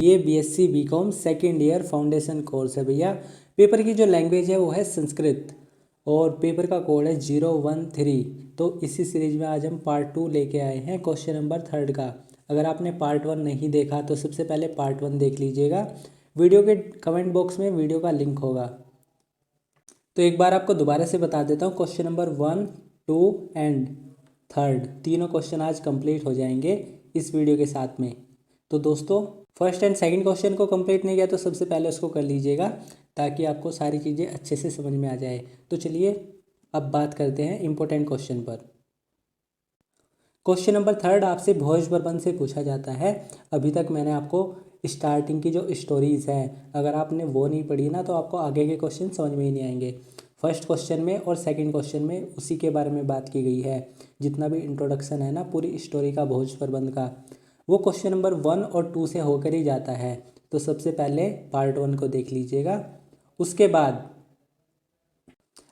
ये BSc BCom second year foundation course है भैया। पेपर की जो लैंग्वेज है वो है संस्कृत और पेपर का कोड है 013। तो इसी सीरीज में आज हम पार्ट 2 लेके आए हैं क्वेश्चन नंबर 3 का। अगर आपने पार्ट 1 नहीं देखा तो सबसे पहले पार्ट 1 देख लीजिएगा। वीडियो के कमेंट बॉक्स में वीडियो का लिंक होगा। तो एक बार आपको दोबारा से बता देता हूँ, क्वेश्चन नंबर 1, 2 एंड 3 तीनों क्वेश्चन आज कंप्लीट हो जाएंगे इस वीडियो के साथ में। तो दोस्तों, फर्स्ट एंड सेकंड क्वेश्चन को कंप्लीट नहीं किया तो सबसे पहले उसको कर लीजिएगा ताकि आपको सारी चीज़ें अच्छे से समझ में आ जाए। तो चलिए अब बात करते हैं इम्पोर्टेंट क्वेश्चन पर। क्वेश्चन नंबर 3 आपसे भोज प्रबंध से पूछा जाता है। अभी तक मैंने आपको स्टार्टिंग की जो स्टोरीज़ हैं, अगर आपने वो नहीं पढ़ी ना तो आपको आगे के क्वेश्चन समझ में ही नहीं आएंगे। फर्स्ट क्वेश्चन में और सेकंड क्वेश्चन में उसी के बारे में बात की गई है। जितना भी इंट्रोडक्शन है ना पूरी स्टोरी का भोज प्रबंध का, वो क्वेश्चन नंबर 1 और 2 से होकर ही जाता है। तो सबसे पहले पार्ट 1 को देख लीजिएगा। उसके बाद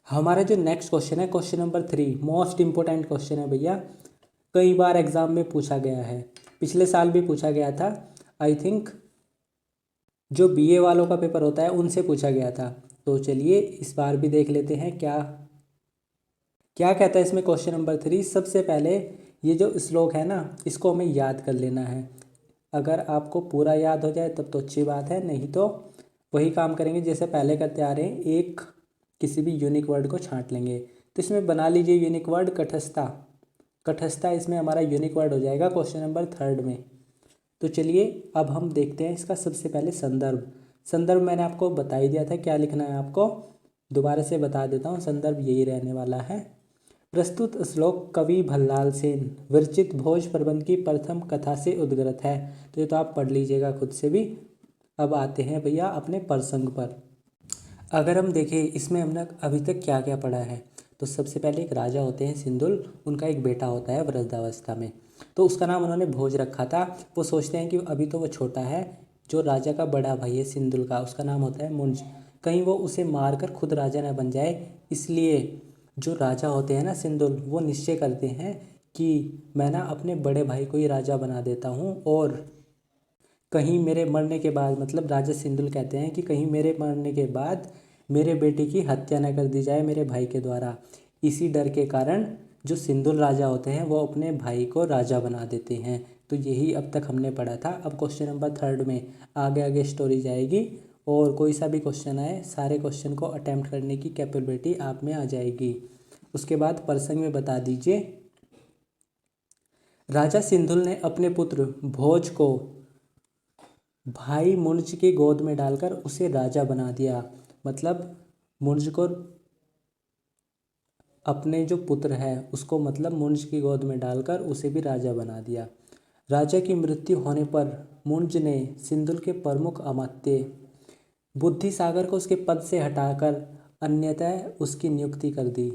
हमारा जो नेक्स्ट क्वेश्चन है, question number 3 most important question है भैया। कई बार एग्ज़ाम में पूछा गया है, पिछले साल भी पूछा गया था। आई थिंक जो बीए वालों का पेपर होता है उनसे पूछा गया था। तो चलिए इस बार भी देख लेते हैं क्या क्या कहता है इसमें क्वेश्चन नंबर 3। सबसे पहले ये जो श्लोक है ना, इसको हमें याद कर लेना है। अगर आपको पूरा याद हो जाए तब तो अच्छी बात है, नहीं तो वही काम करेंगे जैसे पहले करते आ रहे हैं, एक किसी भी यूनिक वर्ड को छांट लेंगे। तो इसमें बना लीजिए यूनिक वर्ड कटस्था। कटस्था इसमें हमारा यूनिक वर्ड हो जाएगा क्वेश्चन नंबर 3 में। तो चलिए अब हम देखते हैं इसका सबसे पहले संदर्भ। संदर्भ मैंने आपको बता ही दिया था क्या लिखना है आपको, दोबारा से बता देता हूँ। संदर्भ यही रहने वाला है। प्रस्तुत श्लोक कवि भल्लाल सेन विरचित भोज प्रबंध की प्रथम कथा से उद्गृत है। तो ये तो आप पढ़ लीजिएगा खुद से भी। अब आते हैं भैया अपने प्रसंग पर। अगर हम देखें इसमें हमने अभी तक क्या क्या पढ़ा है, तो सबसे पहले एक राजा होते हैं सिंदुल, उनका एक बेटा होता है वृद्धावस्था में। तो उसका नाम उन्होंने भोज रखा था। वो सोचते हैं कि अभी तो वो छोटा है, जो राजा का बड़ा भाई है सिंदुल का, उसका नाम होता है मुंज। कहीं वो उसे मारकर खुद राजा न बन जाए, इसलिए जो राजा होते हैं ना सिंदुल, वो निश्चय करते हैं कि मैं ना अपने बड़े भाई को ही राजा बना देता हूँ, और कहीं मेरे मरने के बाद, मतलब राजा सिंदुल कहते हैं कि कहीं मेरे मरने के बाद मेरे बेटे की हत्या न कर दी जाए मेरे भाई के द्वारा। इसी डर के कारण जो सिंदुल राजा होते हैं वो अपने भाई को राजा बना देते हैं। तो यही अब तक हमने पढ़ा था। अब क्वेश्चन नंबर 3 में आगे आगे स्टोरी जाएगी, और कोई सा भी क्वेश्चन आए सारे क्वेश्चन को अटेम्प्ट करने की कैपेबिलिटी आप में आ जाएगी। उसके बाद प्रसंग में बता दीजिए। राजा सिंधुल ने अपने पुत्र भोज को भाई मुंज की गोद में डालकर उसे राजा बना दिया। मतलब मुंज को अपने जो पुत्र है उसको, मतलब मुंज की गोद में डालकर उसे भी राजा बना दिया। राजा की मृत्यु होने पर मुंज ने सिंधुल के प्रमुख अमात्य बुद्धि सागर को उसके पद से हटाकर अन्यतः उसकी नियुक्ति कर दी।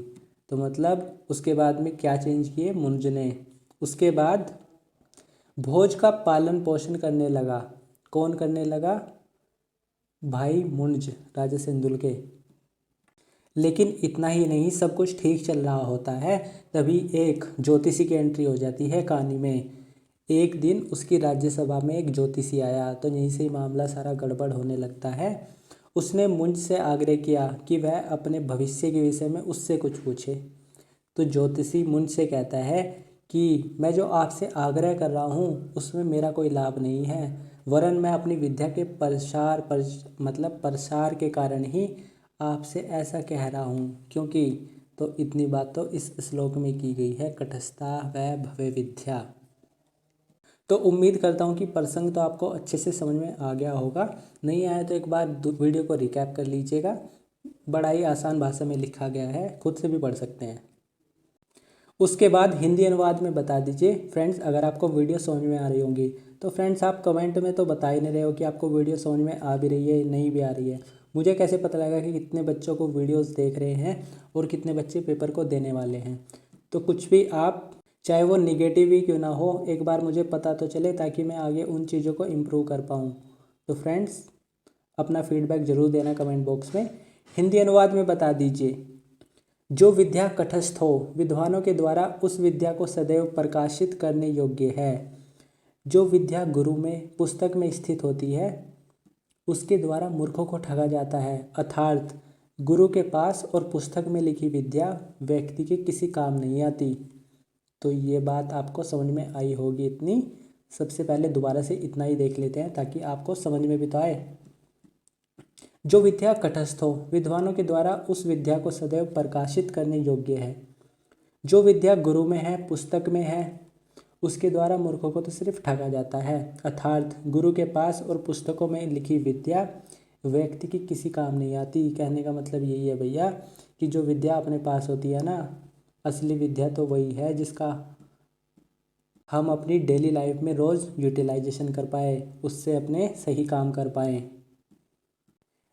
तो मतलब उसके बाद में क्या चेंज किए मुंज ने। उसके बाद भोज का पालन पोषण करने लगा। कौन करने लगा? भाई मुंज, राजा सिंधुल के। लेकिन इतना ही नहीं, सब कुछ ठीक चल रहा होता है, तभी एक ज्योतिषी की एंट्री हो जाती है कहानी में। एक दिन उसकी राज्यसभा में एक ज्योतिषी आया, तो यहीं से ही मामला सारा गड़बड़ होने लगता है। उसने मुंज से आग्रह किया कि वह अपने भविष्य के विषय में उससे कुछ पूछे। तो ज्योतिषी मुंज से कहता है कि मैं जो आपसे आग्रह कर रहा हूँ उसमें मेरा कोई लाभ नहीं है, वरन मैं अपनी विद्या के प्रसार के कारण ही आपसे ऐसा कह रहा हूँ, क्योंकि तो इतनी बात तो इस श्लोक में की गई है, कटस्था व भवे विद्या। तो उम्मीद करता हूँ कि प्रसंग तो आपको अच्छे से समझ में आ गया होगा। नहीं आया तो एक बार वीडियो को रिकैप कर लीजिएगा। बड़ा ही आसान भाषा में लिखा गया है, खुद से भी पढ़ सकते हैं। उसके बाद हिंदी अनुवाद में बता दीजिए फ्रेंड्स, अगर आपको वीडियो समझ में आ रही होंगी। तो फ्रेंड्स आप कमेंट में तो बता ही नहीं रहे हो कि आपको वीडियो समझ में आ भी रही है नहीं भी आ रही है। मुझे कैसे पता लगेगा कि कितने बच्चों को वीडियोस देख रहे हैं और कितने बच्चे पेपर को देने वाले हैं। तो कुछ भी आप, चाहे वो निगेटिव ही क्यों ना हो, एक बार मुझे पता तो चले ताकि मैं आगे उन चीज़ों को इम्प्रूव कर पाऊँ। तो फ्रेंड्स अपना फीडबैक ज़रूर देना कमेंट बॉक्स में। हिंदी अनुवाद में बता दीजिए। जो विद्या कटस्थ हो विद्वानों के द्वारा उस विद्या को सदैव प्रकाशित करने योग्य है। जो विद्या गुरु में पुस्तक में स्थित होती है उसके द्वारा मूर्खों को ठगा जाता है। अर्थात गुरु के पास और पुस्तक में लिखी विद्या व्यक्ति के किसी काम नहीं आती। तो ये बात आपको समझ में आई होगी इतनी। सबसे पहले दोबारा से इतना ही देख लेते हैं ताकि आपको समझ में भी तो आए। जो विद्या तटस्थ हो, विद्वानों के द्वारा उस विद्या को सदैव प्रकाशित करने योग्य है। जो विद्या गुरु में है, पुस्तक में है, उसके द्वारा मूर्खों को तो सिर्फ ठगा जाता है। अर्थात गुरु के पास और पुस्तकों में लिखी विद्या व्यक्ति की किसी काम नहीं आती। कहने का मतलब यही है भैया कि जो विद्या अपने पास होती है ना, असली विद्या तो वही है जिसका हम अपनी डेली लाइफ में रोज़ यूटिलाइजेशन कर पाए, उससे अपने सही काम कर पाएँ।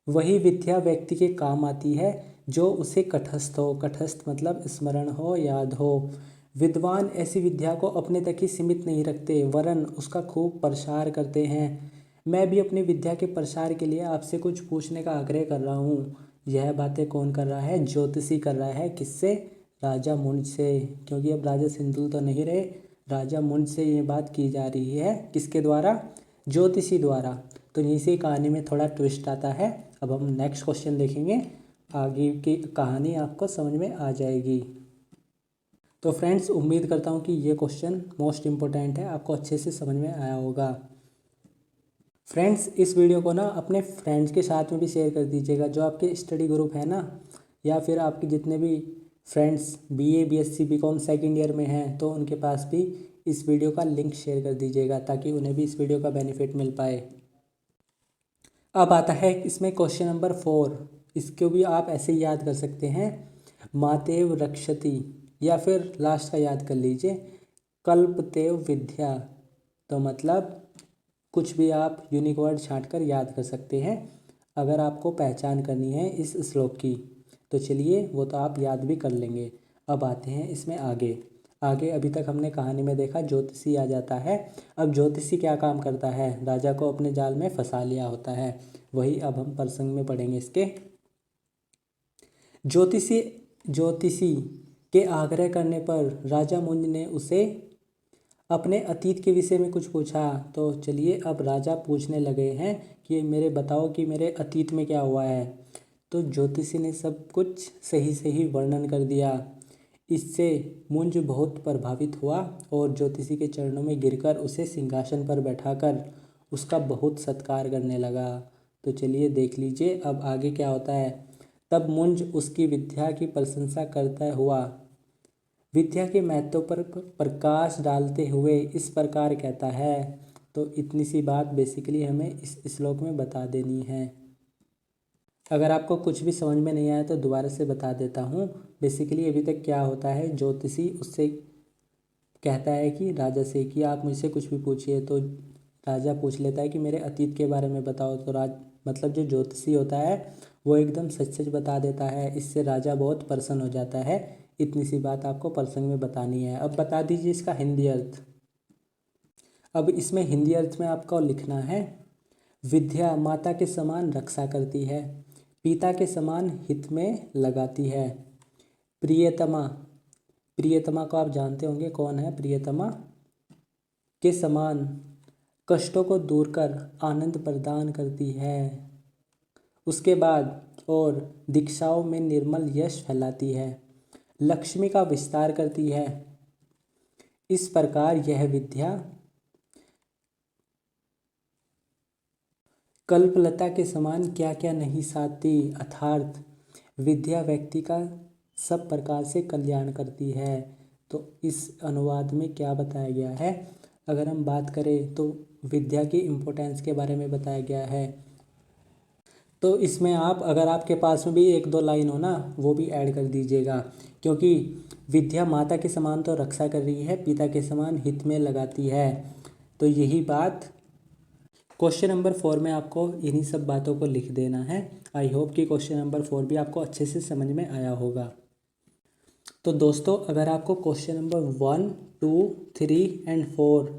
वही विद्या व्यक्ति के काम आती है जो उसे कंठस्थ हो। कंठस्थ मतलब स्मरण हो, याद हो। विद्वान ऐसी विद्या को अपने तक ही सीमित नहीं रखते वरन उसका खूब प्रसार करते हैं। मैं भी अपनी विद्या के प्रसार के लिए आपसे कुछ पूछने का आग्रह कर रहा हूँ। यह बातें कौन कर रहा है? ज्योतिषी कर रहा है। किससे? राजा मुंज से। क्योंकि अब राजा सिंधु तो नहीं रहे, राजा मुंज से ये बात की जा रही है। किसके द्वारा? ज्योतिषी द्वारा। तो यहीं से कहानी में थोड़ा ट्विस्ट आता है। अब हम नेक्स्ट क्वेश्चन देखेंगे, आगे की कहानी आपको समझ में आ जाएगी। तो फ्रेंड्स, उम्मीद करता हूँ कि ये क्वेश्चन मोस्ट इम्पोर्टेंट है, आपको अच्छे से समझ में आया होगा। फ्रेंड्स, इस वीडियो को ना अपने फ्रेंड्स के साथ में भी शेयर कर दीजिएगा। जो आपके स्टडी ग्रुप है ना, या फिर आपके जितने भी friends BA, BSc, BCom second year में हैं, तो उनके पास भी इस वीडियो का लिंक शेयर कर दीजिएगा ताकि उन्हें भी इस वीडियो का बेनिफिट मिल पाए। अब आता है इसमें क्वेश्चन नंबर 4। इसको भी आप ऐसे ही याद कर सकते हैं, मातेव रक्षति, या फिर लास्ट का याद कर लीजिए, कल्पतेव विद्या। तो मतलब कुछ भी आप यूनिक वर्ड छांट कर याद कर सकते हैं अगर आपको पहचान करनी है इस श्लोक की। तो चलिए, वो तो आप याद भी कर लेंगे। अब आते हैं इसमें आगे। अभी तक हमने कहानी में देखा ज्योतिषी आ जाता है। अब ज्योतिषी क्या काम करता है? राजा को अपने जाल में फंसा लिया होता है। वही अब हम प्रसंग में पढ़ेंगे इसके। ज्योतिषी के आग्रह करने पर राजा मुंज ने उसे अपने अतीत के विषय में कुछ पूछा। तो चलिए, अब राजा पूछने लगे हैं कि मेरे बताओ कि मेरे अतीत में क्या हुआ है। तो ज्योतिषी ने सब कुछ सही सही वर्णन कर दिया। इससे मुंज बहुत प्रभावित हुआ और ज्योतिषी के चरणों में गिरकर उसे सिंहासन पर बैठाकर उसका बहुत सत्कार करने लगा। तो चलिए देख लीजिए अब आगे क्या होता है। तब मुंज उसकी विद्या की प्रशंसा करता हुआ विद्या के महत्व पर प्रकाश डालते हुए इस प्रकार कहता है। तो इतनी सी बात बेसिकली हमें इस श्लोक में बता देनी है। अगर आपको कुछ भी समझ में नहीं आया तो दोबारा से बता देता हूँ। बेसिकली अभी तक क्या होता है, ज्योतिषी उससे कहता है कि राजा से कि आप मुझसे कुछ भी पूछिए। तो राजा पूछ लेता है कि मेरे अतीत के बारे में बताओ। तो मतलब जो ज्योतिषी होता है वो एकदम सच सच बता देता है। इससे राजा बहुत प्रसन्न हो जाता है। इतनी सी बात आपको प्रसंग में बतानी है। अब बता दीजिए इसका हिंदी अर्थ। अब इसमें हिंदी अर्थ में आपको लिखना है, विद्या माता के समान रक्षा करती है, पिता के समान हित में लगाती है। प्रियतमा, प्रियतमा को आप जानते होंगे कौन है। प्रियतमा के समान कष्टों को दूर कर आनंद प्रदान करती है। उसके बाद और दीक्षाओं में निर्मल यश फैलाती है, लक्ष्मी का विस्तार करती है। इस प्रकार यह विद्या कल्पलता के समान क्या क्या नहीं साधती। अर्थात विद्या व्यक्ति का सब प्रकार से कल्याण करती है। तो इस अनुवाद में क्या बताया गया है, अगर हम बात करें तो विद्या की इम्पोर्टेंस के बारे में बताया गया है। तो इसमें आप, अगर आपके पास में भी एक दो लाइन हो ना, वो भी ऐड कर दीजिएगा। क्योंकि विद्या माता के समान तो रक्षा कर रही है, पिता के समान हित में लगाती है। तो यही बात क्वेश्चन नंबर 4 में आपको इन्हीं सब बातों को लिख देना है। आई होप कि क्वेश्चन नंबर 4 भी आपको अच्छे से समझ में आया होगा। तो दोस्तों, अगर आपको क्वेश्चन नंबर 1, 2, 3 एंड 4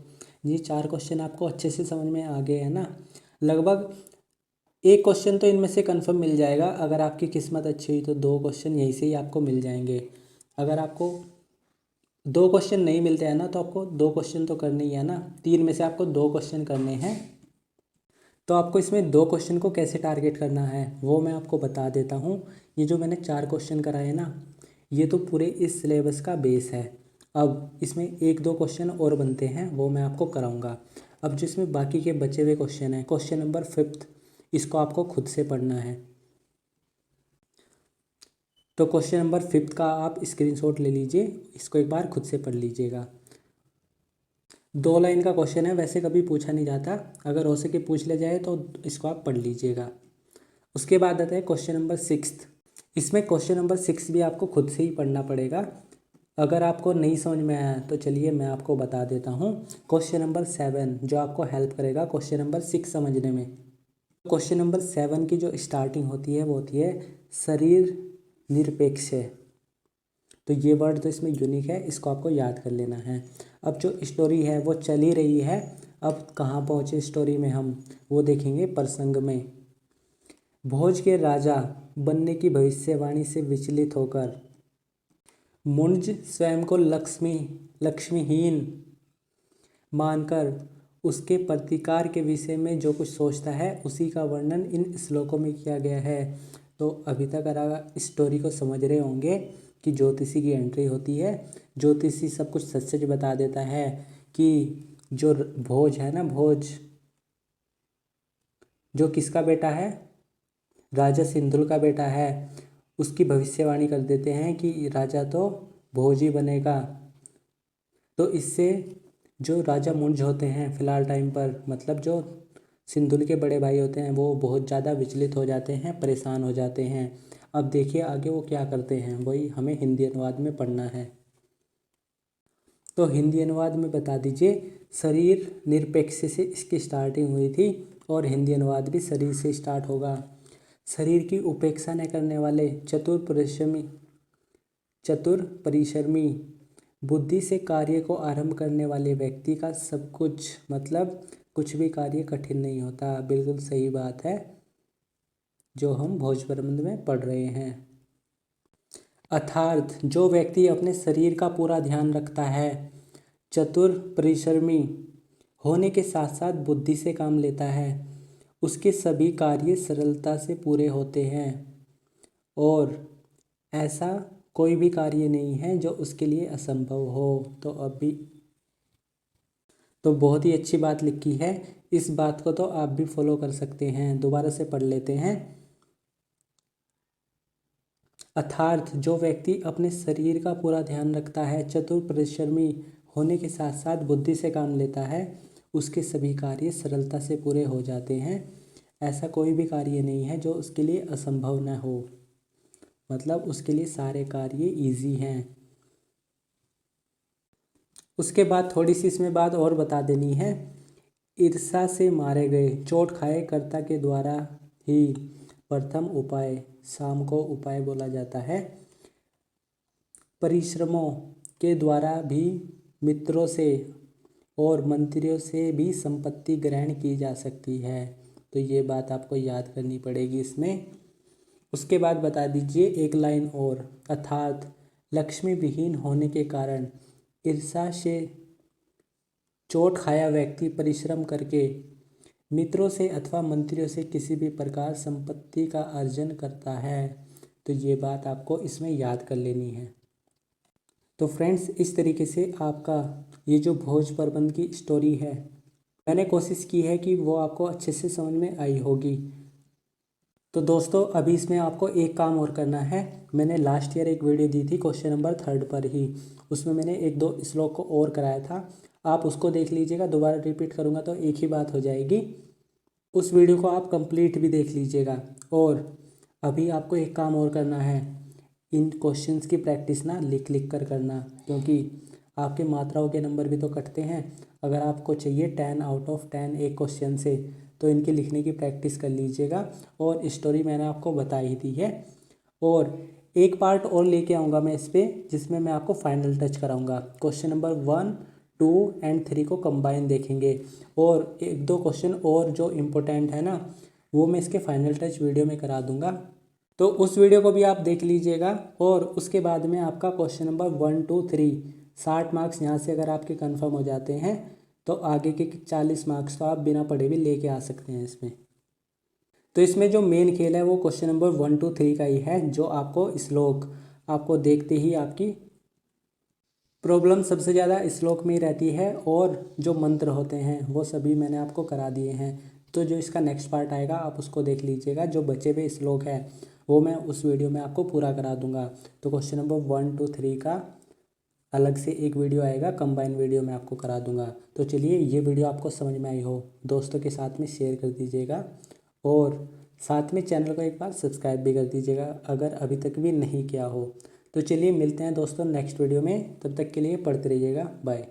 ये 4 क्वेश्चन आपको अच्छे से समझ में आ गए हैं ना, लगभग एक क्वेश्चन तो इनमें से कंफर्म मिल जाएगा। अगर आपकी किस्मत अच्छी हुई तो 2 क्वेश्चन यहीं से ही आपको मिल जाएंगे। अगर आपको दो क्वेश्चन नहीं मिलते हैं ना, तो आपको दो क्वेश्चन तो करने ही है ना, 3 में से आपको 2 क्वेश्चन करने हैं। तो आपको इसमें 2 क्वेश्चन को कैसे टारगेट करना है वो मैं आपको बता देता हूँ। ये जो मैंने 4 क्वेश्चन कराए ना, ये तो पूरे इस सिलेबस का बेस है। अब इसमें 1-2 क्वेश्चन और बनते हैं, वो मैं आपको कराऊंगा। अब जिसमें बाकी के बचे हुए क्वेश्चन हैं, क्वेश्चन नंबर 5, इसको आपको खुद से पढ़ना है। तो क्वेश्चन नंबर 5 का आप स्क्रीनशॉट ले लीजिए, इसको एक बार खुद से पढ़ लीजिएगा। 2 लाइन का क्वेश्चन है, वैसे कभी पूछा नहीं जाता, अगर हो सके पूछ लिया जाए तो इसको आप पढ़ लीजिएगा। उसके बाद आता है क्वेश्चन नंबर 6। इसमें क्वेश्चन नंबर 6 भी आपको खुद से ही पढ़ना पड़ेगा। अगर आपको नहीं समझ में आया तो चलिए मैं आपको बता देता हूँ। क्वेश्चन नंबर 7 जो आपको हेल्प करेगा क्वेश्चन नंबर 6 समझने में। क्वेश्चन नंबर 7 की जो स्टार्टिंग होती है वो होती है शरीर निरपेक्ष है। तो ये वर्ड तो इसमें यूनिक है, इसको आपको याद कर लेना है। अब जो स्टोरी है वो चल ही रही है, अब कहाँ पहुँचे स्टोरी में हम वो देखेंगे प्रसंग में। भोज के राजा बनने की भविष्यवाणी से विचलित होकर मुंज स्वयं को लक्ष्मीहीन मानकर उसके प्रतिकार के विषय में जो कुछ सोचता है उसी का वर्णन इन श्लोकों में किया गया है। तो अभी तक अगर स्टोरी को समझ रहे होंगे कि ज्योतिषी की एंट्री होती है, ज्योतिषी सब कुछ सच सच बता देता है कि जो भोज है ना, भोज जो किसका बेटा है, राजा सिंधुल का बेटा है, उसकी भविष्यवाणी कर देते हैं कि राजा तो भोज ही बनेगा। तो इससे जो राजा मुंज होते हैं फ़िलहाल टाइम पर, मतलब जो सिंधुल के बड़े भाई होते हैं, वो बहुत ज़्यादा विचलित हो जाते हैं, परेशान हो जाते हैं। अब देखिए आगे वो क्या करते हैं, वही हमें हिंदी अनुवाद में पढ़ना है। तो हिंदी अनुवाद में बता दीजिए। शरीर निरपेक्ष से इसकी स्टार्टिंग हुई थी और हिंदी अनुवाद भी शरीर से स्टार्ट होगा। शरीर की उपेक्षा न करने वाले चतुर परिश्रमी बुद्धि से कार्य को आरंभ करने वाले व्यक्ति का सब कुछ, मतलब कुछ भी कार्य कठिन नहीं होता। बिल्कुल सही बात है जो हम भोज प्रबंध में पढ़ रहे हैं। अर्थात जो व्यक्ति अपने शरीर का पूरा ध्यान रखता है, चतुर परिश्रमी होने के साथ साथ बुद्धि से काम लेता है, उसके सभी कार्य सरलता से पूरे होते हैं और ऐसा कोई भी कार्य नहीं है जो उसके लिए असंभव हो। तो बहुत ही अच्छी बात लिखी है, इस बात को तो आप भी फॉलो कर सकते हैं। दोबारा से पढ़ लेते हैं। अर्थात जो व्यक्ति अपने शरीर का पूरा ध्यान रखता है, चतुर परिश्रमी होने के साथ साथ बुद्धि से काम लेता है, उसके सभी कार्य सरलता से पूरे हो जाते हैं। ऐसा कोई भी कार्य नहीं है जो उसके लिए असंभव न हो, मतलब उसके लिए सारे कार्य इजी हैं। उसके बाद थोड़ी सी इसमें बात और बता देनी है। ईर्ष्या से मारे गए चोट खाए कर्ता के द्वारा ही प्रथम उपाय शाम को उपाय बोला जाता है। परिश्रमों के द्वारा भी मित्रों से और मंत्रियों से भी संपत्ति ग्रहण की जा सकती है। तो ये बात आपको याद करनी पड़ेगी इसमें। उसके बाद बता दीजिए एक लाइन और, अर्थात लक्ष्मी विहीन होने के कारण ईर्ष्या से चोट खाया व्यक्ति परिश्रम करके मित्रों से अथवा मंत्रियों से किसी भी प्रकार संपत्ति का अर्जन करता है। तो ये बात आपको इसमें याद कर लेनी है। तो फ्रेंड्स इस तरीके से आपका ये जो भोज प्रबंध की स्टोरी है, मैंने कोशिश की है कि वो आपको अच्छे से समझ में आई होगी। तो दोस्तों अभी इसमें आपको एक काम और करना है। मैंने लास्ट ईयर एक वीडियो दी थी क्वेश्चन नंबर 3 पर ही, उसमें मैंने 1-2 श्लोक को और कराया था, आप उसको देख लीजिएगा। दोबारा रिपीट करूँगा तो एक ही बात हो जाएगी। उस वीडियो को आप कंप्लीट भी देख लीजिएगा। और अभी आपको एक काम और करना है, इन क्वेश्चंस की प्रैक्टिस ना लिख कर करना, क्योंकि आपके मात्राओं के नंबर भी तो कटते हैं। अगर आपको चाहिए 10 आउट ऑफ 10 एक क्वेश्चन से, तो इनके लिखने की प्रैक्टिस कर लीजिएगा। और स्टोरी मैंने आपको बता ही दी है, और एक पार्ट और लेके आऊँगा मैं इस पर, जिसमें मैं आपको फाइनल टच कराऊँगा। क्वेश्चन नंबर 1, 2 एंड 3 को कंबाइन देखेंगे, और 1-2 क्वेश्चन और जो इम्पोर्टेंट है ना, वो मैं इसके फाइनल टच वीडियो में करा दूँगा। तो उस वीडियो को भी आप देख लीजिएगा। और उसके बाद में आपका क्वेश्चन नंबर 1, 2, 3 60 मार्क्स यहाँ से अगर आपके कंफर्म हो जाते हैं तो आगे के 40 मार्क्स तो आप बिना पढ़े भी लेके आ सकते हैं इसमें। तो इसमें जो मेन खेल है वो क्वेश्चन नंबर 1 2 3 का ही है, जो आपको श्लोक आपको देखते ही आपकी प्रॉब्लम सबसे ज़्यादा श्लोक में ही रहती है, और जो मंत्र होते हैं वो सभी मैंने आपको करा दिए हैं। तो जो इसका नेक्स्ट पार्ट आएगा आप उसको देख लीजिएगा, जो बचे हुए श्लोक है वो मैं उस वीडियो में आपको पूरा करा दूंगा। तो क्वेश्चन नंबर 1 2 3 का अलग से एक वीडियो आएगा, कंबाइन वीडियो में आपको करा दूंगा। तो चलिए, ये वीडियो आपको समझ में आई हो दोस्तों के साथ में शेयर कर दीजिएगा, और साथ में चैनल को एक बार सब्सक्राइब भी कर दीजिएगा अगर अभी तक भी नहीं किया हो। तो चलिए मिलते हैं दोस्तों नेक्स्ट वीडियो में, तब तक के लिए पढ़ते रहिएगा, बाय।